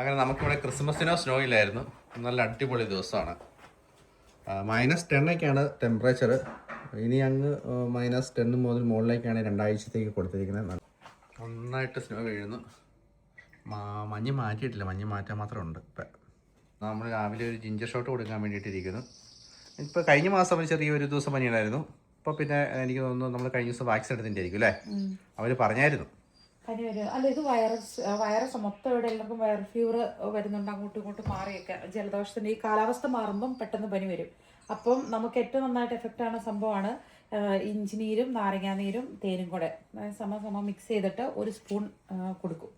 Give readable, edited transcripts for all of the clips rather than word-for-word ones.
അങ്ങനെ നമുക്കിവിടെ ക്രിസ്മസിനോ സ്നോ ഇല്ലായിരുന്നു. നല്ല അടിപൊളി ദിവസമാണ്. -10 ടെമ്പറേച്ചർ. ഇനി അങ്ങ് -10 മുതൽ മുകളിലേക്കാണ് 2 ആഴ്ചത്തേക്ക് കൊടുത്തിരിക്കുന്നത്. നന്നായിട്ട് സ്നോ വീഴുന്നു. മഞ്ഞ് മാറ്റിയിട്ടില്ല, മഞ്ഞ് മാറ്റാൻ മാത്രം ഉണ്ട്. ഇപ്പം നമ്മൾ രാവിലെ ഒരു ജിഞ്ചർ ഷോട്ട് കൊടുക്കാൻ വേണ്ടിയിട്ടിരിക്കുന്നു. ഇപ്പോൾ കഴിഞ്ഞ മാസം ഒരു ചെറിയൊരു ദിവസം പനിയുണ്ടായിരുന്നു. ഇപ്പോൾ പിന്നെ എനിക്ക് തോന്നുന്നു നമ്മൾ കഴിഞ്ഞ ദിവസം വാക്സിൻ എടുത്തിൻ്റെ ആയിരിക്കും അല്ലേ? അവർ പറഞ്ഞായിരുന്നു പനി വരും. അല്ല, ഇത് വൈറസ് മൊത്തം ഇവിടെ എല്ലാവർക്കും വൈറൽ ഫീവർ വരുന്നുണ്ട്. അങ്ങോട്ടും ഇങ്ങോട്ടും മാറിയൊക്കെ ജലദോഷത്തിൻ്റെ ഈ കാലാവസ്ഥ മാറുമ്പം പെട്ടെന്ന് പനി വരും. അപ്പം നമുക്ക് ഏറ്റവും നന്നായിട്ട് എഫക്റ്റ് ആണ് സംഭവമാണ് ഇഞ്ചിനീരും നാരങ്ങാനീരും തേനും കൂടെ സമ മിക്സ് ചെയ്തിട്ട് 1 സ്പൂൺ കൊടുക്കും.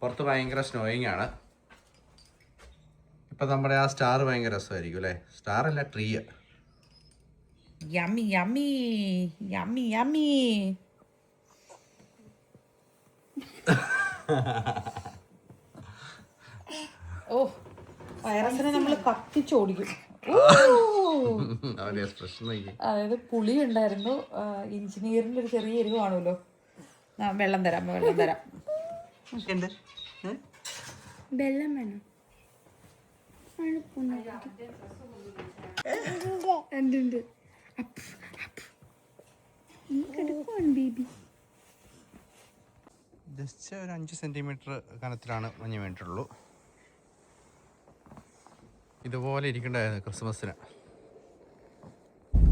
പുറത്ത് ഭയങ്കര സ്നോയിങ് ആണ്. ഇപ്പം നമ്മുടെ ആ സ്റ്റാർ ഭയങ്കര രസമായിരിക്കും അല്ലേ? സ്റ്റാർ അല്ല, tree. Yummy yummy yummy yummy. ഓ, വൈറസിനെ നമ്മൾ കത്തിച്ചോടിക്കും. അതായത് പുളി ഉണ്ടായിരുന്നു, ഇഞ്ചിനീറിന്റെ ഒരു ചെറിയ എരിവ് കാണുമല്ലോ. വെള്ളം തരാം. വെള്ളം വേണം. ഉണ്ട് ബേബി. ജസ്റ്റ് ഒരു 5 സെൻറ്റിമീറ്റർ കനത്തിലാണ് മഞ്ഞ് വീണിട്ടുള്ളൂ. ഇതുപോലെ ഇരിക്കണ്ടായിരുന്നു ക്രിസ്മസിന്.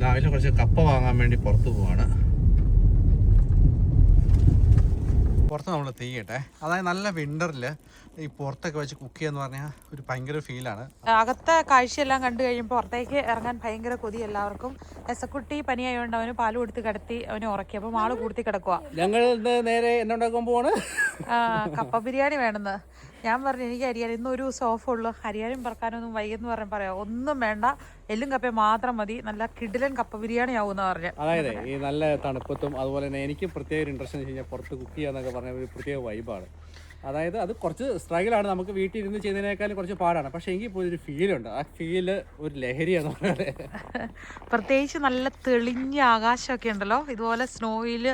രാവിലെ കുറച്ച് കപ്പ വാങ്ങാൻ വേണ്ടി പുറത്ത് പോവാണ്. പുറത്ത് നമ്മൾ തീയട്ടെ. അതായത് നല്ല വിൻ്ററിൽ ഈ പുറത്തൊക്കെ വെച്ച് കുക്ക് ചെയ്യാന്ന് പറഞ്ഞാൽ ഒരു ഭയങ്കര ഫീലാണ്. അകത്തെ കാഴ്ചയെല്ലാം കണ്ടു കഴിയുമ്പോൾ പുറത്തേക്ക് ഇറങ്ങാൻ ഭയങ്കര കൊതി എല്ലാവർക്കും. എസക്കുട്ടി പനിയായതുകൊണ്ട് അവന് പാല് കൊടുത്ത് കിടത്തി അവനെ ഉറക്കി. അപ്പം ആള് കൂർത്തി കിടക്കുക. ഞങ്ങൾ നേരെ എന്നുണ്ടാക്കാൻ പോവാണ്. കപ്പ ബിരിയാണി വേണമെന്ന് ഞാൻ പറഞ്ഞു. എനിക്ക് അരിയാൻ ഇന്നൊരു സോഫ് ഉള്ളു, അരിയാനും പറക്കാനൊന്നും വൈകുന്നു പറയാം. ഒന്നും വേണ്ട, എല്ലും കപ്പയും മാത്രം മതി. നല്ല കിടിലൻ കപ്പ ബിരിയാണി ആവുമെന്ന് പറഞ്ഞു. അതായത് ഈ നല്ല തണുപ്പത്തും അതുപോലെ തന്നെ എനിക്ക് പ്രത്യേക ഒരു ഇൻട്രസ്റ്റ് എന്ന് വെച്ച് കഴിഞ്ഞാൽ പുറത്ത് കുക്ക് ചെയ്യാന്നൊക്കെ പറഞ്ഞ ഒരു പ്രത്യേക വൈബാണ്. അതായത് അത് കുറച്ച് സ്ട്രഗിളാണ്, നമുക്ക് വീട്ടിൽ ഇരുന്ന് ചെയ്യുന്നതിനേക്കാളും കുറച്ച് പാടാണ്. പക്ഷേ എങ്കിൽ ഇപ്പോൾ ഒരു ഫീലുണ്ട്. ആ ഫീല് ഒരു ലഹരിയാന്ന് പറഞ്ഞാൽ പ്രത്യേകിച്ച് നല്ല തെളിഞ്ഞ ആകാശമൊക്കെ ഉണ്ടല്ലോ, ഇതുപോലെ സ്നോയിൽ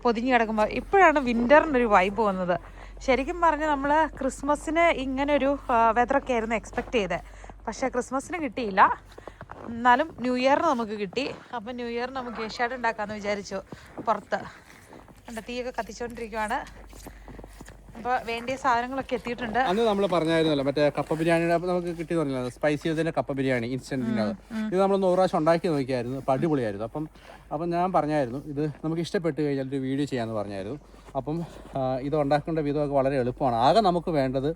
പൊതിഞ്ഞ് കിടക്കുമ്പോൾ. ഇപ്പോഴാണ് വിൻ്ററിനൊരു വൈബ് വന്നത്. ശരിക്കും പറഞ്ഞാൽ നമ്മൾ ക്രിസ്മസിന് ഇങ്ങനൊരു വെതറൊക്കെ ആയിരുന്നു എക്സ്പെക്റ്റ് ചെയ്തത്. പക്ഷേ ക്രിസ്മസിന് കിട്ടിയില്ല. എന്നാലും ന്യൂ ഇയറിന് നമുക്ക് കിട്ടി. അപ്പം ന്യൂ ഇയറിന് നമുക്ക് കേശാട് ഉണ്ടാക്കാമെന്ന് വിചാരിച്ചു. പുറത്ത് തീയൊക്കെ കത്തിച്ചുകൊണ്ടിരിക്കുവാണ്. അപ്പോൾ വേണ്ടിയ സാധനങ്ങളൊക്കെ എത്തിയിട്ടുണ്ട്. അന്ന് നമ്മൾ പറഞ്ഞായിരുന്നല്ലോ മറ്റേ കപ്പ ബിരിയാണിയുടെ നമുക്ക് കിട്ടി പറഞ്ഞില്ല, സ്പൈസി ചെയ്തതിൻ്റെ കപ്പ ബിരിയാണി ഇൻസ്റ്റൻറ്റിൻ്റെ. ഇത് നമ്മളൊന്ന് 1 പ്രാവശ്യം ഉണ്ടാക്കി നോക്കിയായിരുന്നു. അപ്പം അടിപൊളിയായിരുന്നു. അപ്പം ഞാൻ പറഞ്ഞായിരുന്നു ഇത് നമുക്ക് ഇഷ്ടപ്പെട്ട് കഴിഞ്ഞാൽ ഒരു വീഡിയോ ചെയ്യാമെന്ന് പറഞ്ഞായിരുന്നു. അപ്പം ഇത് ഉണ്ടാക്കേണ്ട വിധമൊക്കെ വളരെ എളുപ്പമാണ്. ആകെ നമുക്ക് വേണ്ടത്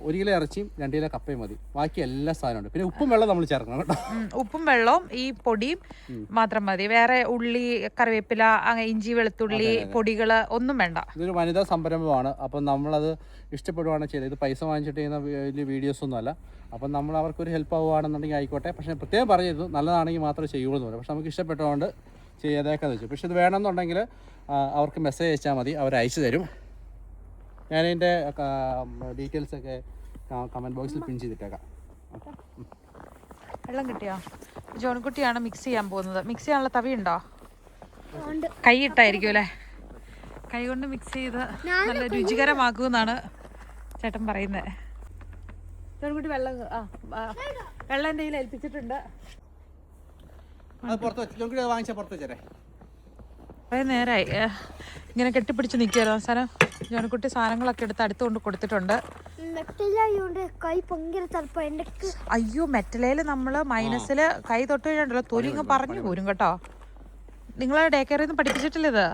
1 കിലോ ഇറച്ചിയും 2 കിലോ കപ്പയും മതി. ബാക്കി എല്ലാ സാധനമുണ്ട്. പിന്നെ ഉപ്പും വെള്ളം നമ്മൾ ചേർക്കണം കേട്ടോ. ഉപ്പും വെള്ളവും ഈ പൊടിയും മാത്രം മതി. വേറെ ഉള്ളി, കറിവേപ്പില, ഇഞ്ചി, വെളുത്തുള്ളി പൊടികൾ ഒന്നും വേണ്ട. ഇതൊരു വനിതാ സംരംഭമാണ്. അപ്പം നമ്മളത് ഇഷ്ടപ്പെടുവാണ് ചെയ്തത്. ഇത് പൈസ വാങ്ങിച്ചിട്ട് ചെയ്യുന്ന വലിയ വീഡിയോസൊന്നും അല്ല. അപ്പം നമ്മൾ അവർക്കൊരു ഹെൽപ്പ് ആവുകയാണെന്നുണ്ടെങ്കിൽ ആയിക്കോട്ടെ. പക്ഷേ പ്രത്യേകം പറഞ്ഞിരുന്നു നല്ലതാണെങ്കിൽ മാത്രമേ ചെയ്യുള്ളൂ എന്ന് പറയും. പക്ഷെ നമുക്ക് ഇഷ്ടപ്പെട്ടുകൊണ്ട് ചെയ്തേക്കാന്ന് വെച്ചു. പക്ഷെ ഇത് വേണമെന്നുണ്ടെങ്കിൽ അവർക്ക് മെസ്സേജ് അയച്ചാൽ മതി, അവർ അയച്ചു തരും. ഞാനതിൻ്റെ ഡീറ്റെയിൽസൊക്കെ കമൻറ്റ് ബോക്സിൽ പിൻ ചെയ്തിട്ടേക്കാം. വെള്ളം കിട്ടിയോ? ജോൺകുട്ടിയാണ് മിക്സ് ചെയ്യാൻ പോകുന്നത്. മിക്സ് ചെയ്യാനുള്ള തവിയുണ്ടോ? കൈ ഇട്ടായിരിക്കും അല്ലേ? കൈ കൊണ്ട് മിക്സ് ചെയ്ത് നല്ല രുചികരമാക്കുമെന്നാണ് ചേട്ടൻ പറയുന്നത്. ജോൺകുട്ടി വെള്ളം എൻ്റെ കയ്യിൽ ഏൽപ്പിച്ചിട്ടുണ്ട്. കുറേ നേരമായി ഇങ്ങനെ കെട്ടിപ്പിടിച്ച് നിൽക്കുമായിരുന്നു. അവസാനം ജോണിക്കുട്ടി സാധനങ്ങളൊക്കെ എടുത്ത് അടുത്തുകൊണ്ട് കൊടുത്തിട്ടുണ്ട്. അയ്യോ, മെറ്റലയിൽ നമ്മൾ മൈനസിൽ കൈ തൊട്ട് കഴിഞ്ഞാൽ തൊലിങ്ങ് പറഞ്ഞു പോരും കേട്ടോ. നിങ്ങൾ ഡേ കെയറിൽ നിന്ന് പഠിപ്പിച്ചിട്ടില്ല? ഇത്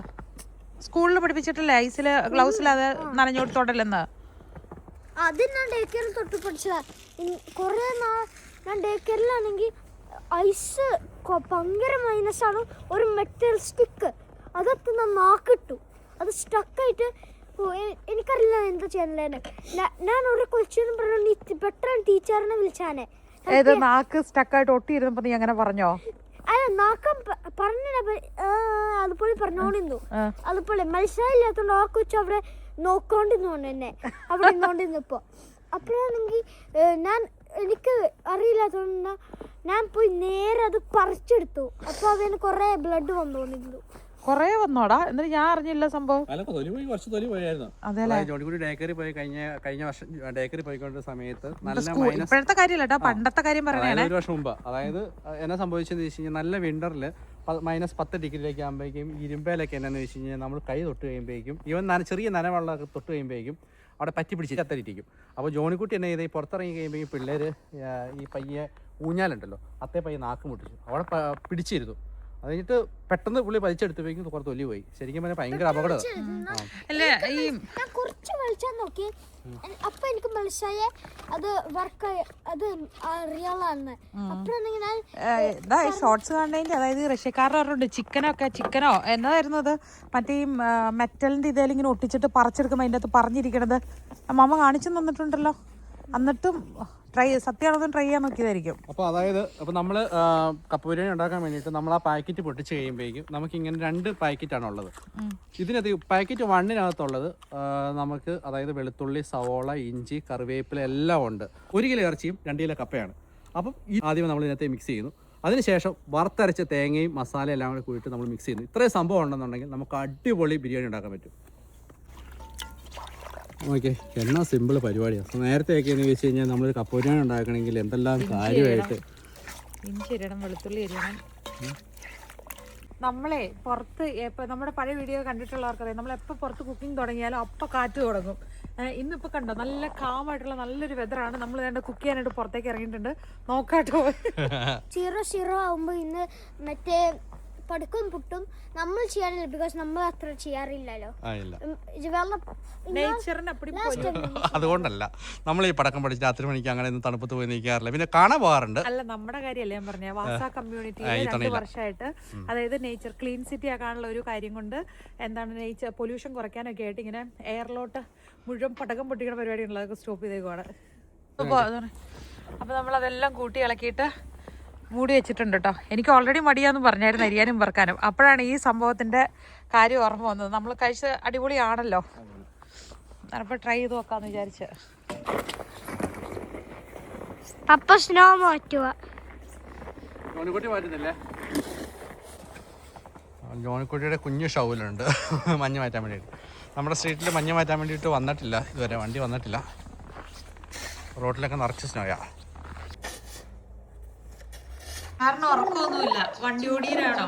സ്കൂളിൽ പഠിപ്പിച്ചിട്ടില്ലേ? ഐസിൽ ഗ്ലൗസിലത് നനഞ്ഞോടത്തോടല്ലെന്ന്. അത് ഞാൻ ഡേ കെയറിൽ തൊട്ട് പഠിച്ചതാ. കുറേ ഞാൻ ഡേ കെയറിലാണെങ്കിൽ ഐസ് ഭയങ്കര മൈനസാണ്. ഒരു മെറ്റൽ സ്റ്റിക്ക് അതൊക്കെ ഞാൻ നാക്കിട്ടു. അത് സ്റ്റക്കായിട്ട് എനിക്കറിയില്ല എന്താ ചെയ്യാനുള്ളതെന്ന്. ഞാൻ ഒരു ക്വസ്റ്റ്യൻ പറഞ്ഞു, നീ പെട്ടെന്ന് ടീച്ചറിനെ വിളിച്ചാനെ. നാക്ക് സ്റ്റക്കായിട്ട് ഒട്ടിയിരുന്നപ്പോ നീ അങ്ങനെ പറഞ്ഞോ? അല്ല, നാക്കാൻ പറഞ്ഞ അതുപോലെ പറഞ്ഞോണ്ടിരുന്നു. അതുപോലെ മനസ്സിലായില്ലാത്തോണ്ട് ആ കൊച്ചു അവിടെ നോക്കോണ്ടിരുന്നു എന്നെ. അവിടെ നിന്നോണ്ടിരുന്നപ്പോ അപ്പോഴാണെങ്കിൽ എനിക്ക് അറിയില്ലാത്തോണ്ട് ഞാൻ പോയി നേരെ അത് പറിച്ചെടുത്തു. അപ്പോൾ അതിന് കുറേ ബ്ലഡ് വന്നുകൊണ്ടിരുന്നു. കൊറേ വന്നോടാ എന്നിട്ട് ഞാൻ അറിഞ്ഞില്ല സംഭവം. അല്ല തൊലി പോയി, കുറച്ച് തൊലി പോയായിരുന്നു. അതെല്ലേ? ജോണിക്കുട്ടി ഡേക്കറി പോയി കഴിഞ്ഞ വർഷം ഡേക്കറി പോയിക്കൊണ്ട സമയത്ത് നല്ല മൈനസ്, ഇപ്പോഴത്തെ കാര്യമല്ല കേട്ടോ, പണ്ടത്തെ കാര്യം പറയണേ. ഒരു വർഷം മുമ്പ്. അതായത് എന്നാ സംഭവിച്ചെന്ന് വെച്ച് കഴിഞ്ഞാൽ നല്ല വിന്ററിൽ -10 ഡിഗ്രിയിലേക്ക് ആകുമ്പോഴേക്കും ഇരുമ്പയിലൊക്കെ എന്നാന്ന് വെച്ച് കഴിഞ്ഞാൽ നമ്മൾ കൈ തൊട്ട് കഴിയുമ്പോഴേക്കും ചെറിയ നനവെള്ളമൊക്കെ തൊട്ട് കഴിയുമ്പോഴേക്കും അവിടെ പറ്റി പിടിച്ച് കത്തരിക്കും. അപ്പോൾ ജോണിക്കുട്ടി എന്നെ ചെയ്ത് പുറത്തിറങ്ങി കഴിയുമ്പോഴേക്കും പിള്ളേർ ഈ പയ്യെ ഊഞ്ഞാലുണ്ടല്ലോ അത്തേ പയ്യെ നാക്ക് മുട്ടിച്ചു, അവിടെ പിടിച്ചിരുന്നു. അത് കഴിഞ്ഞിട്ട് പെട്ടെന്ന് പുള്ളി വലിച്ചെടുത്തപ്പോഴേക്കും കുറച്ച് തൊലി പോയി. ശരിക്കും പറഞ്ഞാൽ ഭയങ്കര അപകടം. അല്ലേ ഈ ഞാൻ കുറച്ച് വലിച്ചാൽ നോക്കി, അപ്പൊ എനിക്ക് മനസ്സിലായ അത് വർക്ക്, അത് റിയൽ ആണ്. അപ്പോഴാണെങ്കിൽ ഞാൻ ഷോർട്സ് കാണുന്നതിന്റെ, അതായത് റഷ്യക്കാരുടെ പറഞ്ഞിട്ടുണ്ട് ചിക്കനോ എന്നായിരുന്നു അത്, മറ്റേ ഈ മെറ്റലിന്റെ ഇതേലും ഇങ്ങനെ ഒട്ടിച്ചിട്ട് പറിച്ചെടുക്കുമ്പോൾ അതിൻ്റെ അകത്ത് പറഞ്ഞിരിക്കണത് അമ്മ കാണിച്ചു തന്നിട്ടുണ്ടല്ലോ. എന്നിട്ടും സത്യമാണോ ട്രൈ ചെയ്യാൻ നോക്കിയതായിരിക്കും. അപ്പോൾ അതായത് നമ്മൾ കപ്പ ബിരിയാണി ഉണ്ടാക്കാൻ വേണ്ടിയിട്ട് നമ്മൾ ആ പാക്കറ്റ് പൊട്ടിച്ച് കഴിയുമ്പോഴേക്കും നമുക്ക് ഇങ്ങനെ 2 പാക്കറ്റാണ് ഉള്ളത്. ഇതിനകത്ത് പാക്കറ്റ് 1-നകത്തുള്ളത് നമുക്ക് അതായത് വെളുത്തുള്ളി, സവോള, ഇഞ്ചി, കറിവേപ്പില എല്ലാം ഉണ്ട്. 1 കിലോ ഇറച്ചിയും 2 കിലോ കപ്പയാണ്. അപ്പം ആദ്യം നമ്മൾ ഇതിനകത്ത് മിക്സ് ചെയ്യുന്നു. അതിനുശേഷം വറുത്തരച്ച തേങ്ങയും മസാല എല്ലാം കൂടി കൂടിയിട്ട് നമ്മൾ മിക്സ് ചെയ്യുന്നു. ഇത്രയും സംഭവം ഉണ്ടെന്നുണ്ടെങ്കിൽ നമുക്ക് അടിപൊളി ബിരിയാണി ഉണ്ടാക്കാൻ പറ്റും. ഓക്കെ, എന്നാ സിമ്പിൾ പരിപാടിയാണ്. നേരത്തെ ഒക്കെ എന്ന് വെച്ച് കഴിഞ്ഞാൽ നമ്മളൊരു കപ്പ ബിരിയാണി ഉണ്ടാക്കണമെങ്കിൽ എന്തെല്ലാം കാര്യമായിട്ട് ഇഞ്ചി ഇടണം, വെളുത്തുള്ളി ഇടണം. നമ്മളെ പുറത്ത് ഇപ്പം നമ്മുടെ പഴയ വീഡിയോ കണ്ടിട്ടുള്ളവർക്കറിയാം, നമ്മളെപ്പോൾ പുറത്ത് കുക്കിംഗ് തുടങ്ങിയാലും അപ്പം കാറ്റ് തുടങ്ങും. ഇന്നിപ്പോൾ കണ്ടോ നല്ല കാമായിട്ടുള്ള നല്ലൊരു വെതറാണ്. നമ്മൾ വേണ്ട കുക്ക് ചെയ്യാനായിട്ട് പുറത്തേക്ക് ഇറങ്ങിയിട്ടുണ്ട്. നോക്കാട്ടോ 0-0 ആവുമ്പോൾ ഇന്ന് മറ്റേ പടുക്കും പുട്ടും നമ്മൾ ചെയ്യാറില്ല, ബിക്കോസ് നമ്മൾ അത്ര ചെയ്യാറില്ലല്ലോ. അതുകൊണ്ടല്ല നമ്മൾ ഈ പടക്കം പഠിച്ച് രാത്രി മണിക്ക് അങ്ങനെ തണുപ്പത്ത് പോയി നിൽക്കാറില്ല, പിന്നെ കാണാൻ പോകാറുണ്ട്. അല്ല, നമ്മുടെ കാര്യമല്ലേ ഞാൻ പറഞ്ഞ വാസ കമ്മ്യൂണിറ്റി 2 വർഷമായിട്ട്, അതായത് നേച്ചർ ക്ലീൻ സിറ്റി ആക്കാനുള്ള ഒരു കാര്യം കൊണ്ട് എന്താണ് നേച്ചർ പൊല്യൂഷൻ കുറയ്ക്കാനൊക്കെ ആയിട്ട് ഇങ്ങനെ എയറിലോട്ട് മുഴുവൻ പടക്കം പൊട്ടിക്കുന്ന പരിപാടി ഉള്ളത്, അതൊക്കെ സ്റ്റോപ്പ് ചെയ്തേക്കുവാണ്. അപ്പോൾ നമ്മളതെല്ലാം കൂട്ടി ഇളക്കിയിട്ട് മൂടി വെച്ചിട്ടുണ്ട് കേട്ടോ. എനിക്ക് ഓൾറെഡി മടിയാന്ന് പറഞ്ഞായിരുന്നു അരിയാനും പറക്കാനും. അപ്പോഴാണ് ഈ സംഭവത്തിൻ്റെ കാര്യം ഓർമ്മ വന്നത്. നമ്മൾ കഴിച്ച അടിപൊളിയാണല്ലോ, അപ്പോൾ ട്രൈ ചെയ്ത് നോക്കാമെന്ന് വിചാരിച്ച്. അപ്പൊ സ്നോ മാറ്റുക. ജോണിക്കുട്ടിയുടെ കുഞ്ഞു ഷൗലുണ്ട് മഞ്ഞ് മാറ്റാൻ വേണ്ടിയിട്ട്. നമ്മുടെ സ്ട്രീറ്റിൽ മഞ്ഞ് മാറ്റാൻ വേണ്ടിയിട്ട് വന്നിട്ടില്ല ഇതുവരെ, വണ്ടി വന്നിട്ടില്ല. റോഡിലൊക്കെ നിറച്ച് സ്നോയാ. കാരണം ഉറക്കമൊന്നുമില്ല, വണ്ടി ഓടിയിലാണോ?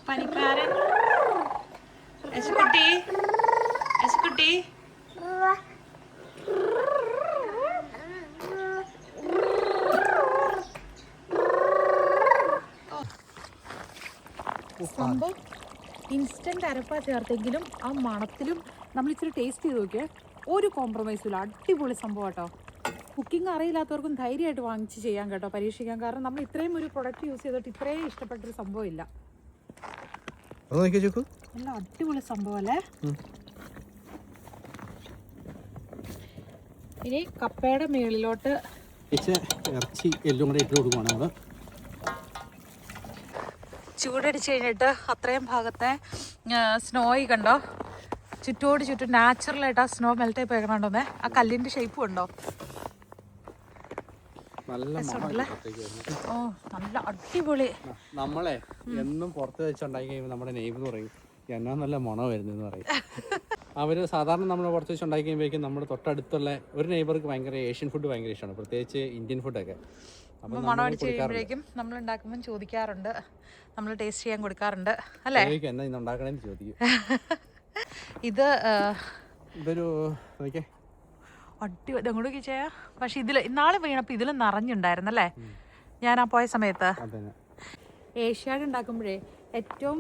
പനിക്കാരൻ യശുക്കുട്ടി സംഭവം ഇൻസ്റ്റന്റ് അരപ്പ ചേർത്തെങ്കിലും ആ മണത്തിലും നമ്മൾ ഇച്ചിരി ടേസ്റ്റ് ചെയ്ത് നോക്കിയാൽ ഒരു കോംപ്രമൈസും ഇല്ല. അടിപൊളി സംഭവം കേട്ടോ. കുക്കിംഗ് അറിയില്ലാത്തവർക്കും ധൈര്യമായിട്ട് വാങ്ങിച്ച് ചെയ്യാൻ കേട്ടോ, പരീക്ഷിക്കാൻ. കാരണം നമ്മൾ ഇത്രയും ഒരു പ്രൊഡക്റ്റ് യൂസ് ചെയ്തിട്ട് ഇത്രയും ഇഷ്ടപ്പെട്ടൊരു സംഭവം ഇല്ല. നല്ല അടിപൊളി സംഭവം അല്ലേ. ഇനി കപ്പയുടെ മേളിലോട്ട് ഇറച്ചി എല്ലാം കൂടെ ഇട്ട് കൊടുക്കുകയാണ് നമ്മൾ. ചൂടടിച്ച് കഴിഞ്ഞിട്ട് അത്രയും ഭാഗത്തെ സ്നോയി കണ്ടോ, ചുറ്റോട് ചുറ്റും നാച്ചുറലായിട്ട് ആ സ്നോ മെൽറ്റ് ആയി പോയിക്കണോണ്ടോന്നേ. ആ കല്ലിൻ്റെ ഷേപ്പും ഉണ്ടോ, ഓ നല്ല അടിപൊളി. നമ്മളെ എന്നും പുറത്ത് വെച്ചുണ്ടാക്കി കഴിയുമ്പോൾ നമ്മുടെ നെയ്ബ് പറയും എന്നാ നല്ല മണം വരുന്നതെന്ന് പറയും. അവർ സാധാരണ നമ്മൾ പുറത്ത് വെച്ച് ഉണ്ടാക്കി കഴിയുമ്പോഴേക്കും നമ്മുടെ തൊട്ടടുത്തുള്ള ഒരു നെയ്ബർക്ക് ഭയങ്കര ഏഷ്യൻ ഫുഡ് ഭയങ്കര ഇഷ്ടമാണ്, പ്രത്യേകിച്ച് ഇന്ത്യൻ ഫുഡൊക്കെ. അപ്പോൾ മണം അടിച്ച് കഴിയുമ്പോഴേക്കും നമ്മൾ ഉണ്ടാക്കുമ്പോൾ ചോദിക്കാറുണ്ട്, നമ്മൾ ടേസ്റ്റ് ചെയ്യാൻ കൊടുക്കാറുണ്ട് അല്ലേ. എന്നാ ഇന്ന് ഉണ്ടാക്കണേന്ന് ചോദിക്കും. ഇതൊരു അടിപൊളി അങ്ങോട്ടേക്ക് ചെയ്യാ. പക്ഷെ ഇതിൽ ഇന്നാളെ വീണപ്പോൾ ഇതിൽ നിറഞ്ഞുണ്ടായിരുന്നല്ലേ ഞാൻ ആ പോയ സമയത്ത്. ഏഷ്യാഡ് ഉണ്ടാക്കുമ്പോഴേ ഏറ്റവും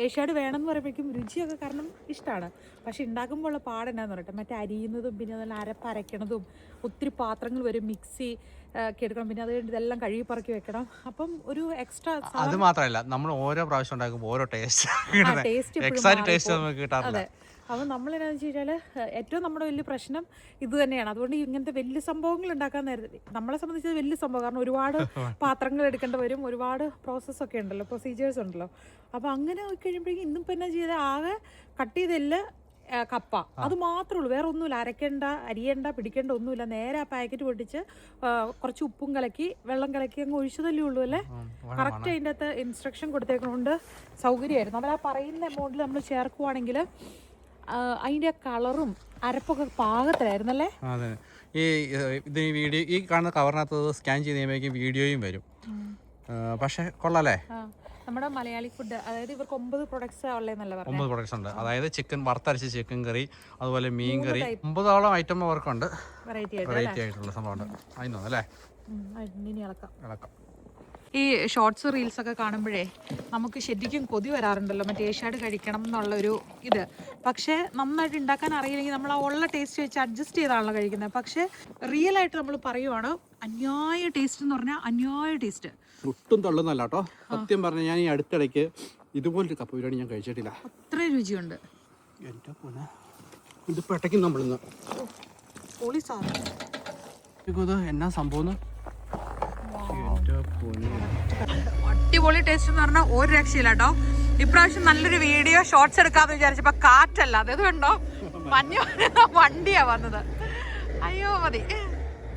ഏഷ്യാഡ് വേണമെന്ന് പറയുമ്പോഴേക്കും രുചിയൊക്കെ കാരണം ഇഷ്ടമാണ്. പക്ഷെ ഉണ്ടാക്കുമ്പോൾ ഉള്ള പാടെന്നാന്ന് പറയട്ടെ, മറ്റേ അരിയുന്നതും പിന്നെ നല്ല അരപ്പരയ്ക്കണതും ഒത്തിരി പാത്രങ്ങൾ വരും, മിക്സി ഒക്കെ എടുക്കണം, പിന്നെ അത് കഴിഞ്ഞ് ഇതെല്ലാം കഴുകി പറക്കി വെക്കണം. അപ്പം ഒരു എക്സ്ട്രാ. അത് മാത്രമല്ല നമ്മൾ ഓരോ പ്രാവശ്യം ഉണ്ടാക്കുമ്പോൾ ഓരോ ടേസ്റ്റ് അതെ. അപ്പം നമ്മൾ എന്നാന്ന് വെച്ച് കഴിഞ്ഞാൽ ഏറ്റവും നമ്മുടെ വലിയ പ്രശ്നം ഇത് തന്നെയാണ്. അതുകൊണ്ട് ഇങ്ങനത്തെ വലിയ സംഭവങ്ങൾ ഉണ്ടാക്കാൻ നേരത്തെ നമ്മളെ സംബന്ധിച്ച് വലിയ സംഭവം, കാരണം ഒരുപാട് പാത്രങ്ങൾ എടുക്കേണ്ടി വരും, ഒരുപാട് പ്രോസസ്സൊക്കെ ഉണ്ടല്ലോ, പ്രൊസീജിയേഴ്സ് ഉണ്ടല്ലോ. അപ്പോൾ അങ്ങനെ കഴിയുമ്പോഴേക്കും ഇന്നിപ്പോൾ എന്നാ ചെയ്താൽ ആകെ കട്ട് ചെയ്തല്ല കപ്പ അത് മാത്രമേ ഉള്ളൂ, വേറെ ഒന്നുമില്ല. അരയ്ക്കേണ്ട, അരിയേണ്ട, പിടിക്കേണ്ട ഒന്നുമില്ല. നേരെ ആ പാക്കറ്റ് പൊട്ടിച്ച് കുറച്ച് ഉപ്പും കലക്കി വെള്ളം കലക്കി അങ്ങ് ഒഴിച്ചതല്ലേ ഉള്ളൂ അല്ലേ. കറക്റ്റ് അതിൻ്റെ അകത്ത് ഇൻസ്ട്രക്ഷൻ കൊടുത്തേക്കുന്നതുകൊണ്ട് സൗകര്യമായിരുന്നു. അവർ ആ പറയുന്ന എമൗണ്ടിൽ നമ്മൾ ചേർക്കുവാണെങ്കിൽ അതിൻ്റെ കളറും അരപ്പൊക്കെ പാകത്തിലായിരുന്നല്ലേ. അതെ, ഇത് ഈ വീഡിയോ ഈ കാണുന്ന കവറിനകത്ത് സ്കാൻ ചെയ്ത് കഴിയുമ്പോഴേക്കും വീഡിയോയും വരും. പക്ഷേ കൊള്ളാല്ലേ. നമ്മുടെ മലയാളി ഫുഡ്, അതായത് ഇവർക്ക് 9 പ്രൊഡക്ട്സ് ഉള്ളതെന്നല്ല പറഞ്ഞത്. 9 പ്രൊഡക്ട്സ് ഉണ്ട്. അതായത് ചിക്കൻ വറുത്തരച്ച ചിക്കൻ കറി, അതുപോലെ മീൻ കറി, 9ഓളം ഐറ്റം അവർക്കുണ്ട്. വെറൈറ്റി ആയിട്ടുള്ള സംഭവമുണ്ട്. അതിന് അല്ലേ ഇളക്കാം. ഈ ഷോർട്സ് റീൽസ് ഒക്കെ കാണുമ്പോഴേ നമുക്ക് ശരിക്കും കൊതി വരാറുണ്ടല്ലോ, മറ്റേ ഏഷ്യാഡ് കഴിക്കണം എന്നുള്ളൊരു ഇത്. പക്ഷേ നന്നായിട്ട് ഉണ്ടാക്കാൻ അറിയില്ലെങ്കിൽ നമ്മൾ ആ ഉള്ള ടേസ്റ്റ് വെച്ച് അഡ്ജസ്റ്റ് ചെയ്താണല്ലോ കഴിക്കുന്നത്. പക്ഷേ റിയൽ ആയിട്ട് നമ്മൾ പറയുവാണ്, അന്യായ ടേസ്റ്റ് എന്ന് പറഞ്ഞാൽ അന്യായ ടേസ്റ്റ്. ഒട്ടും തള്ളുന്നല്ല കേട്ടോ. സത്യം പറഞ്ഞാൽ ഞാൻ ഈ അടുത്തിടയ്ക്ക് ഇതുപോലൊരു കപ്പ ബിരിയാണി ഞാൻ കഴിച്ചിട്ടില്ല. അത്ര രുചിയുണ്ട്. എൻ്റെ പോലെ ഇത് പെട്ടയ്ക്കും നമ്മളിന്ന് എന്നാ സംഭവം. അടിപൊളി ടേസ്റ്റ് എന്ന് പറഞ്ഞാൽ ഒരു രക്ഷയില്ല കേട്ടോ. ഇപ്രാവശ്യം നല്ലൊരു വീഡിയോ ഷോർട്സ് എടുക്കാന്ന് വിചാരിച്ചപ്പോ കാറ്റല്ല, അത് കണ്ടോ മഞ്ഞ് വണ്ടിയാ വന്നത്. അയ്യോ മതി.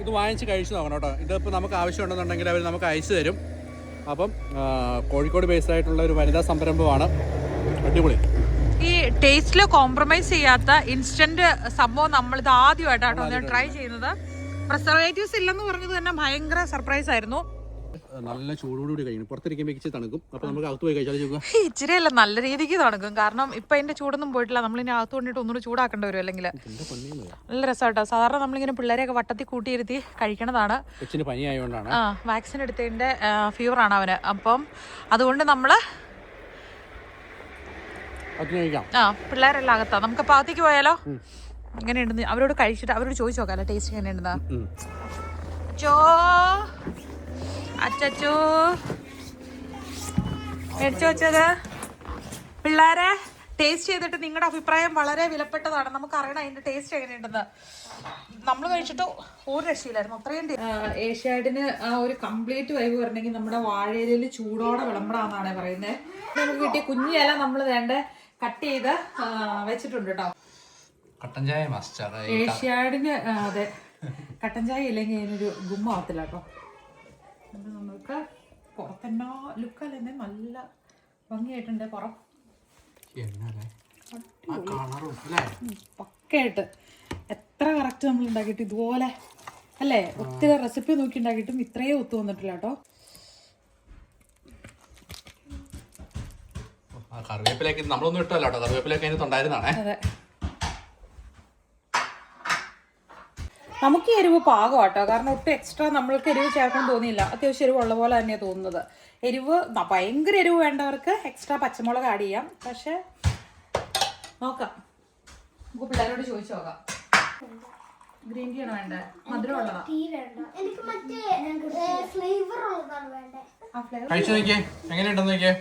ഇത് വാങ്ങിച്ച് കഴിച്ചു നോക്കണം കേട്ടോ. ഇതിപ്പോൾ നമുക്ക് ആവശ്യമുണ്ടെന്നുണ്ടെങ്കിൽ അവർ നമുക്ക് അയച്ചു തരും. അപ്പം കോഴിക്കോട് ബേസ്ഡ് ആയിട്ടുള്ള ഒരു വനിതാ സംരംഭമാണ്. അടിപൊളി. ഈ ടേസ്റ്റിൽ കോംപ്രമൈസ് ചെയ്യാത്ത ഇൻസ്റ്റന്റ് സംഭവം നമ്മളിത് ആദ്യമായിട്ടാട്ടോ ട്രൈ ചെയ്യുന്നത്. പ്രിസർവേറ്റീവ്സ് ഇല്ലെന്ന് പറഞ്ഞത് തന്നെ ഭയങ്കര സർപ്രൈസ് ആയിരുന്നു. നല്ല ചൂടോടുകൂടി കഴിക്കണം. പുറത്തിരിക്കുമ്പോൾ ഇച്ചിരി തണുക്കും. അപ്പോൾ നമുക്ക് അകത്ത് പോയി കഴിച്ചാൽ ഇച്ചിരി അല്ല, നല്ല രീതിക്ക് തണുക്കും. കാരണം ഇപ്പം അതിൻ്റെ ചൂടൊന്നും പോയിട്ടില്ല. നമ്മളിനി അകത്ത് കൊണ്ടിട്ട് ഒന്നുകൂടി ചൂടാക്കേണ്ടി വരും. അല്ലെങ്കിൽ നല്ല രസമായിട്ടോ. സാധാരണ നമ്മളിങ്ങനെ പിള്ളേരെയൊക്കെ വട്ടത്തിൽ കൂട്ടിയിരുത്തി കഴിക്കണതാണ്. പനി ആയതുകൊണ്ടാണ്. വാക്സിൻ എടുത്തതിൻ്റെ ഫീവറാണ് അവന്. അപ്പം അതുകൊണ്ട് നമ്മൾ പിള്ളേരെല്ലാം അകത്താ. നമുക്ക് അപ്പോൾ അകത്തേക്ക് പോയാലോ? എങ്ങനെയുണ്ടെന്ന് അവരോട് കഴിച്ചിട്ട് അവരോട് ചോദിച്ചു നോക്കാമല്ലോ ടേസ്റ്റ് എങ്ങനെയുണ്ടെന്നാ. അച്ചോ മേടിച്ചു വെച്ചത് പിള്ളേരെ ടേസ്റ്റ് ചെയ്തിട്ട് നിങ്ങളുടെ അഭിപ്രായം വളരെ വിലപ്പെട്ടതാണ്. നമുക്ക് അറിയണം അതിന്റെ ടേസ്റ്റ് എങ്ങനെയുണ്ടെന്ന്. നമ്മൾ കഴിച്ചിട്ട് ഒരു രക്ഷയില്ലായിരുന്നു. അത്രയും ഏഷ്യാഡിന് ആ ഒരു കംപ്ലീറ്റ് വൈബ് വരണമെങ്കിൽ നമ്മുടെ വാഴയിലയിൽ ചൂടോടെ വിളമ്പടാന്നാണ് പറയുന്നത്. നമുക്ക് കിട്ടിയ കുഞ്ഞി ഇല നമ്മൾ വേണ്ട കട്ട് ചെയ്ത് വെച്ചിട്ടുണ്ട് കേട്ടോ. കട്ടൻ ചായ മസ്റ്റ്. ഏഷ്യാഡിന് അതെ, കട്ടൻ ചായ ഇല്ലെങ്കിൽ അതിനൊരു ഗുമ്മാവത്തില്ല കേട്ടോ. നമുക്ക് പുറത്തെന്നാ ലുക്കല്ലേ, നല്ല ഭംഗിയായിട്ടുണ്ട് പുറം. പക്കയായിട്ട് എത്ര കറക്റ്റ് നമ്മൾ ഉണ്ടാക്കിയിട്ട് ഇതുപോലെ അല്ലേ, ഒത്തിരി റെസിപ്പി നോക്കി ഉണ്ടാക്കിയിട്ടും ഇത്രയും ഒത്തു വന്നിട്ടില്ല കേട്ടോ. കറിവേപ്പിലേക്ക് നമ്മളൊന്നും ഇട്ടല്ലോ കേട്ടോ. കറിവേപ്പിലേക്ക് അതിന് തൊണ്ടായിരുന്നാണേ. അതെ, നമുക്ക് എരിവ് പാകം കേട്ടോ. കാരണം ഒട്ടും എക്സ്ട്രാ നമ്മൾക്ക് എരിവ് ചേർക്കാൻ തോന്നിയില്ല. അത്യാവശ്യം എരിവ് ഉള്ള പോലെ തന്നെയാണ് തോന്നുന്നത്. എരിവ് ഭയങ്കര എരിവ് വേണ്ടവർക്ക് എക്സ്ട്രാ പച്ചമുളക് ആഡ് ചെയ്യാം. പക്ഷെ നോക്കാം, നമുക്ക് പിള്ളേരോട് ചോദിച്ചു നോക്കാം. ഗ്രീൻ ടീ ആണോ വേണ്ടത്? മധുരം ഉള്ളതാ? എങ്ങനെയുണ്ടെന്ന് നോക്കിയേ.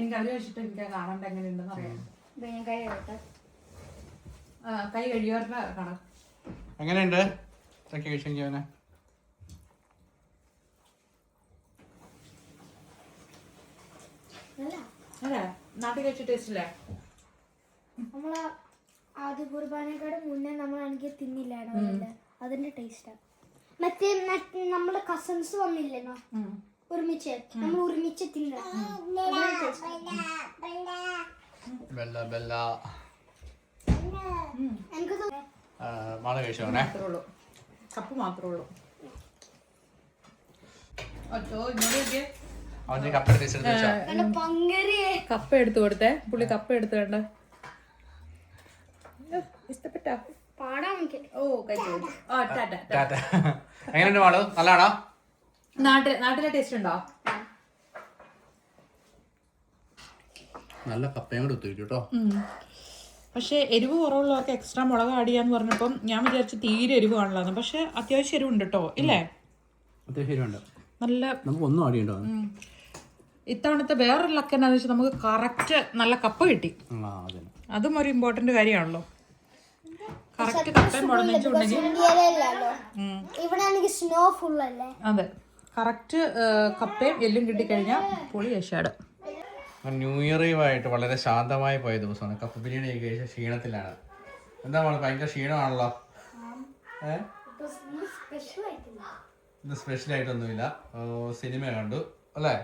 എനിക്ക് അവര് വെച്ചിട്ട് എനിക്ക് കാണണ്ട എങ്ങനെയുണ്ടെന്ന് അറിയാം. കൈ കഴിയവരുടെ കാണാം. എങ്ങനെയുണ്ട്? അല്ലേ, നാട്ടിൽ കഴിച്ച ടേസ്റ്റ് ഇല്ലേ? നമ്മളെ ആദ്യ കുർബാനക്കാട് മുന്നേ നമ്മളാണെങ്കിൽ തിന്നില്ലായിരുന്നു. അതിന്റെ ടേസ്റ്റാ. മറ്റേ നമ്മുടെ കസിൻസ് വന്നില്ലേന്നോ ഒരുമിച്ച്, നമ്മൾ ഒരുമിച്ച് തിന്ന. കപ്പ് മാത്രമേ ഉള്ളൂ. കപ്പ എടുത്തു കൊടുത്തേ പുള്ളി. കപ്പ എടുത്തു കണ്ട ഇഷ്ടപ്പെട്ടോ? പാടാ. ഓ കഴിച്ചു. എങ്ങനെയുണ്ട് മാളു? നല്ലതാണോ? നാട്ടിലെ ടേസ്റ്റ് ഉണ്ടോ? നല്ല കപ്പയും കൂടെ ഒത്തു കേട്ടോ. പക്ഷേ എരിവ് കുറവുള്ളവർക്ക് എക്സ്ട്രാ മുളക് ആഡ് ചെയ്യാന്ന് പറഞ്ഞപ്പം ഞാൻ വിചാരിച്ചു തീരെ എരിവ് കാണില്ലാന്ന്. പക്ഷെ അത്യാവശ്യം എരിവുണ്ട് കേട്ടോ. ഇല്ലേ? അത്യാവശ്യം എരിവുണ്ട്. നല്ല നമുക്ക് ഒന്നും ആഡ് ചെയ്യണ്ടോ. ഇത്തവണത്തെ വേറൊരു ലക്ക് എന്നാന്ന് വെച്ചാൽ നമുക്ക് കറക്റ്റ് നല്ല കപ്പ കിട്ടി. അതും ഒരു ഇമ്പോർട്ടന്റ് കാര്യമാണല്ലോ. കറക്റ്റ് കപ്പയും മുളഞ്ഞും ഉണ്ടെങ്കിൽ ഇന്ത്യയിലല്ലോ ഇവിടെ ആണെങ്കിൽ സ്നോ ഫുൾ അല്ലേ. അതെ, കറക്റ്റ് കപ്പയും എല്ലും കിട്ടിക്കഴിഞ്ഞാൽ പൊളി യശാട്. ന്യൂ ഇയർ ആയിട്ട് വളരെ ശാന്തമായി പോയ ദിവസമാണ്. കപ്പ ബിരിയാണി കഴിച്ച ക്ഷീണത്തിലാണ്. എന്താ പറയുക, ഭയങ്കര ക്ഷീണമാണല്ലോ. ഇന്ന് സ്പെഷ്യൽ ആയിട്ടൊന്നുമില്ല. സിനിമ കണ്ടു അല്ലേ?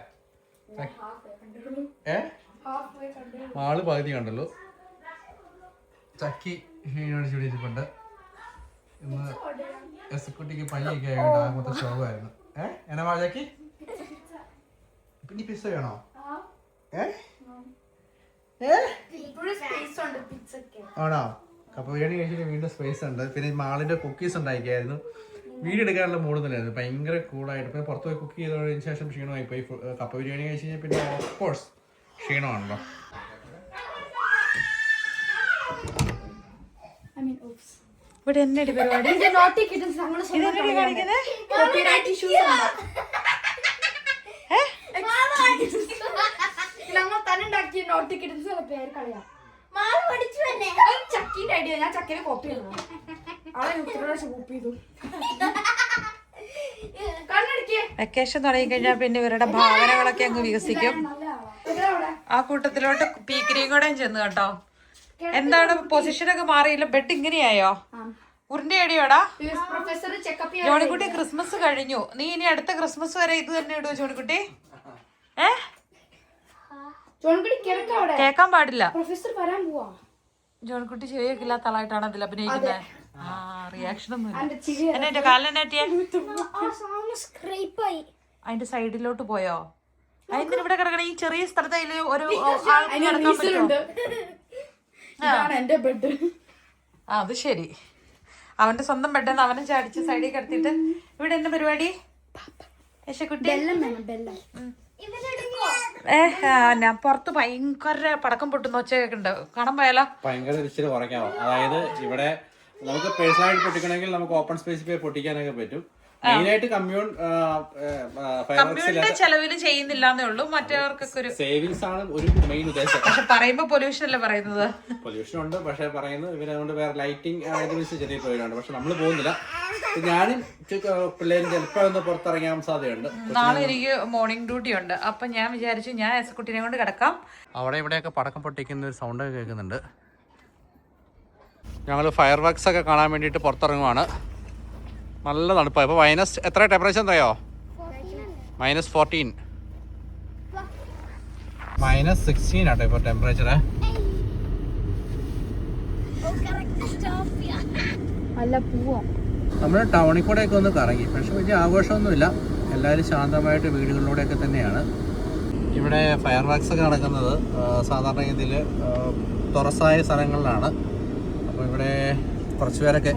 ആള് പകുതി കണ്ടല്ലോ. ചക്കി ക്ഷീണോട് ചൂടിയിരിപ്പുണ്ട്. ഇന്ന് എസ്കുട്ടിക്ക് പനിയൊക്കെ ആയിട്ട് ആകമൊത്ത ശോകമായിരുന്നു. എന്നാ ചക്കി പിന്നെ പിസ്സ വേണോ? ആണോ? കപ്പ ബിരിയാണി കഴിച്ചിട്ട് വീണ്ടും സ്പേസ് ഉണ്ട്. പിന്നെ മാളിന്റെ കുക്കീസ് ഉണ്ടാക്കിയായിരുന്നു. വീഡിയോ എടുക്കാനുള്ള മൂടുന്നില്ലായിരുന്നു. ഭയങ്കര കൂളായിട്ട് പിന്നെ പുറത്ത് പോയി കുക്ക് ചെയ്തതിന് ശേഷം ക്ഷീണമായി പോയി. കപ്പ ബിരിയാണി കഴിച്ച് കഴിഞ്ഞാൽ പിന്നെ ഓഫ്കോഴ്സ് ക്ഷീണമാണല്ലോ. ഇവിടെ എന്നടി പരിപാടി? വെക്കേഷൻ തുടങ്ങി കഴിഞ്ഞാൽ പിന്നെ ഇവരുടെ ഭാവനകളൊക്കെ അങ്ങ് വികസിക്കും. ആ കൂട്ടത്തിലോട്ട് പീക്കിരിയും കൂടെ ചെന്ന് കേട്ടോ. എന്താണ് പൊസിഷനൊക്കെ മാറിയില്ല? ബെഡ് ഇങ്ങനെയായോ? ഉരുന്റെ അടിയോടാ? ജോണിക്കുട്ടി ക്രിസ്മസ് കഴിഞ്ഞു. നീ ഇനി അടുത്ത ക്രിസ്മസ് വരെ ഇത് തന്നെ ഇടുവോ ജോണിക്കുട്ടി? കേക്കാൻ പാടില്ല. ജോണിക്കുട്ടി ചെവിയൊക്കില്ലാത്ത ആളായിട്ടാണ് അതിൽ അഭിനയിക്കുന്നത്. ആ റിയാക്ഷൻ ഒന്നും എന്നെ കാലിനെറ്റിയ അതിന്റെ സൈഡിലോട്ട് പോയോ? അതിന് ഇവിടെ കിടക്കണ ഈ ചെറിയ സ്ഥലത്ത് അതില് ഒരു അത് ശരി. അവന്റെ സ്വന്തം ബെഡെന്ന് അവനെ ചാടിച്ച് സൈഡിൽ കിടത്തിട്ട് ഇവിടെ എന്നെ പരിപാടി യശക്കുട്ടി. ഞാൻ പുറത്ത് ഭയങ്കര പടക്കം പൊട്ടുന്ന ഒച്ചയൊക്കെ ഉണ്ട്. കാണാൻ പോയാലോ? ഭയങ്കര ഇച്ചിരി കുറയ്ക്കാമോ? അതായത് ഇവിടെ നമുക്ക് പേഴ്സണലായിട്ട് പൊട്ടിക്കണമെങ്കിൽ നമുക്ക് ഓപ്പൺ സ്പേസിൽ പോയി പൊട്ടിക്കാനൊക്കെ പറ്റും. മെയിനായിട്ട് കമ്മ്യൂണിന്റെ ചെലവില് ചെയ്യുന്നില്ലാന്നേ ഉള്ളൂ. മറ്റവർക്കൊക്കെ ഒരു സേവിങ്സ് ആണ് ഒരു മെയിൻ ഉദ്ദേശം. പക്ഷെ പറയുമ്പോ പൊല്യൂഷൻ അല്ലേ പറയുന്നത്? പൊല്യൂഷൻ ഉണ്ട്, പക്ഷെ പറയുന്നത് ഇവരതുകൊണ്ട് വേറെ ലൈറ്റിംഗ് ചെറിയ പോയിട്ടുണ്ട്. പക്ഷെ നമ്മള് പോകുന്നില്ല. ഞാനും പിള്ളേരും ചിലപ്പോ ഒന്ന് പുറത്തിറങ്ങാൻ സാധ്യതയുണ്ട്. നാളെ എനിക്ക് മോർണിംഗ് ഡ്യൂട്ടി ഉണ്ട്. അപ്പൊ ഞാൻ വിചാരിച്ചു ഞാൻ കുട്ടീനെ കൊണ്ട് കിടക്കാം. അവിടെ ഇവിടെയൊക്കെ പടക്കം പൊട്ടിക്കുന്ന ഒരു സൗണ്ടൊക്കെ കേൾക്കുന്നുണ്ട്. ഞങ്ങൾ ഫയർ വർക്ക്സ് ഒക്കെ കാണാൻ വേണ്ടിയിട്ട് പുറത്തിറങ്ങുവാണ്. നല്ല തണുപ്പാണ്. ഇപ്പോൾ മൈനസ് എത്ര ടെമ്പറേച്ചർ എന്തറിയോ? -14 -16 ആട്ടോ ഇപ്പോൾ ടെമ്പറേച്ചർ. നമ്മൾ ടൗണിൽ കൂടെയൊക്കെ ഒന്ന് കറങ്ങി. പക്ഷെ വലിയ ആഘോഷമൊന്നുമില്ല. എല്ലാവരും ശാന്തമായിട്ട് വീടുകളിലൂടെയൊക്കെ തന്നെയാണ്. ഇവിടെ ഫയർ വർക്ക്സ് ഒക്കെ നടക്കുന്നത് സാധാരണ രീതിയിൽ തുറസായ സ്ഥലങ്ങളിലാണ്. അപ്പോൾ ഇവിടെ കുറച്ച് പേരൊക്കെ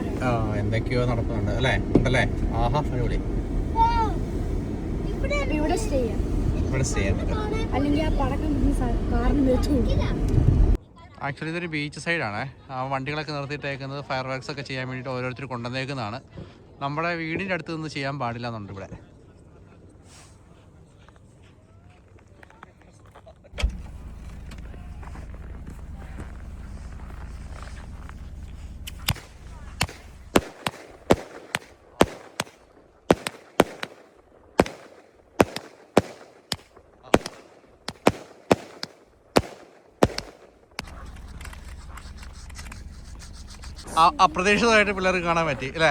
എന്തൊക്കെയോ നടക്കുന്നുണ്ട് അല്ലേ? ഉണ്ടല്ലേ? ആഹാ, അടിപൊളി. ഇവിടെ സ്റ്റേ ചെയ്യാൻ ആക്ച്വലി ഇതൊരു ബീച്ച് സൈഡാണ്. ആ വണ്ടികളൊക്കെ നിർത്തിയിട്ടേക്കുന്നത് ഫയർ വർക്ക്സ് ഒക്കെ ചെയ്യാൻ വേണ്ടിയിട്ട് ഓരോരുത്തർ കൊണ്ടുവന്നേക്കുന്നതാണ്. നമ്മുടെ വീടിൻ്റെ അടുത്ത് നിന്ന് ചെയ്യാൻ പാടില്ല എന്നുണ്ട് ഇവിടെ. അപ്രതീക്ഷിതമായിട്ട് പിള്ളേർക്ക് കാണാൻ പറ്റി അല്ലേ?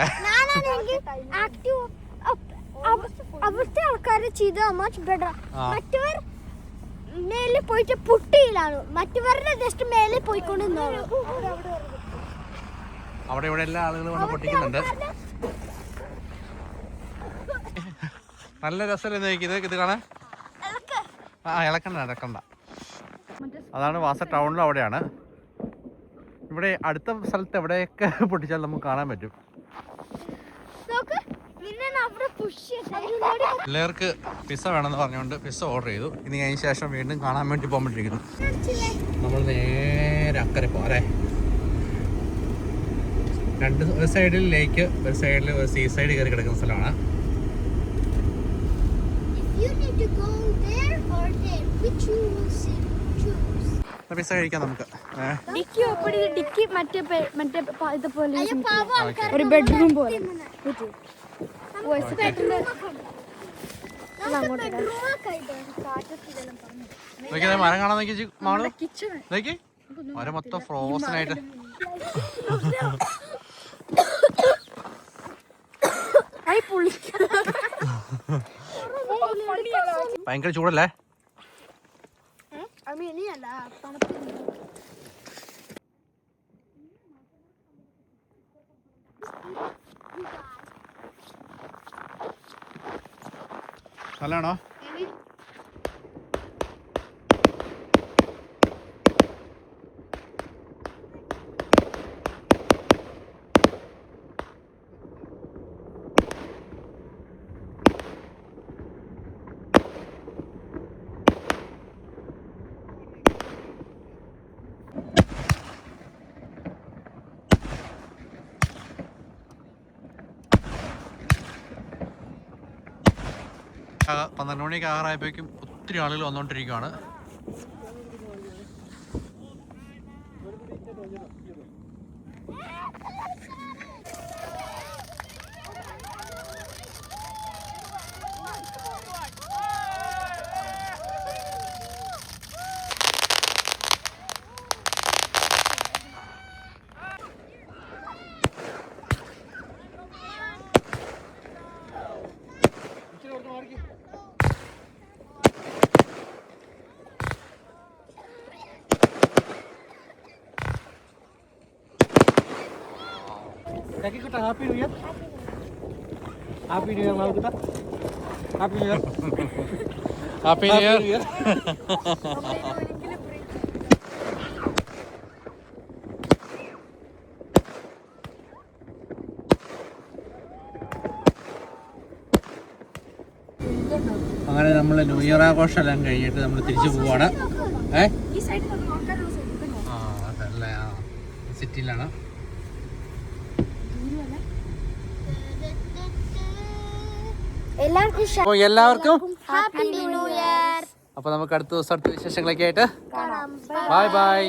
അവിടുത്തെ ആൾക്കാർ ചെയ്ത മച്ച് ബെറ്റർ. മറ്റവർ മേലെ പോയിട്ട് പുട്ടിയിലാണ്, മറ്റവരുടെ ജസ്റ്റ് മേലെ പോയിക്കൊണ്ടിരുന്നോളൂ. അവിടെ ഇവിടെ എല്ലാ ആളുകളും വന്ന് പൊട്ടിക്കുന്നുണ്ട്. നല്ല രസമല്ലേ ഇത് കാണാൻ? ഇളക്കണ്ട. അതാണ് വാസ ടൗണിലും അവിടെയാണ്. ഇവിടെ അടുത്ത സ്ഥലത്ത് എവിടെയൊക്കെ പൊട്ടിച്ചാൽ നമുക്ക് കാണാൻ പറ്റും. പിള്ളേർക്ക് പിസ്സ വേണമെന്ന് പറഞ്ഞുകൊണ്ട് പിസ്സ ഓർഡർ ചെയ്തു. ഇനി അതിന് ശേഷം വീണ്ടും കാണാൻ വേണ്ടി പോകാൻ നമ്മൾ നേരെ അക്കരെ പോരെ. ഒരു സൈഡിൽ ലേക്ക്, ഒരു സൈഡിൽ ഒരു സീ സൈഡ് കയറി കിടക്കുന്ന സ്ഥലമാണ്. പിസ്സ കഴിക്കാം നമുക്ക്. ഡിക്കി ഒപ്പടി ഡിക്കി മറ്റേ ഇതുപോലെ ഒരു ബെഡ്റൂം പോലെ മരം കാണാൻ നോക്കി മാളു നോക്കി മരം മൊത്തം ഫ്രോസൺ ആയിട്ട്. ഭയങ്കര ചൂടല്ലേ? നല്ലതാണോ? പന്ത്രണ്ട് മണിയൊക്കെ ആറായപ്പോഴേക്കും ഒത്തിരി ആളുകൾ വന്നുകൊണ്ടിരിക്കുകയാണ്. Happy new year. Happy new year മാവുക്കുട്ട. Happy new year. Happy new year. അങ്ങനെ നമ്മൾ ന്യൂ ഇയർ ആഘോഷം എല്ലാം കഴിഞ്ഞിട്ട് നമ്മൾ തിരിച്ചു പോവാണ്. അതല്ലേ, സിറ്റിയിലാണ്. അപ്പോൾ എല്ലാവർക്കും ഹാപ്പി ന്യൂ ഇയർ. അപ്പോൾ നമുക്ക് അടുത്ത ദിവസം അടുത്ത വിശേഷങ്ങളൊക്കെ ആയിട്ട് ബൈ ബൈ.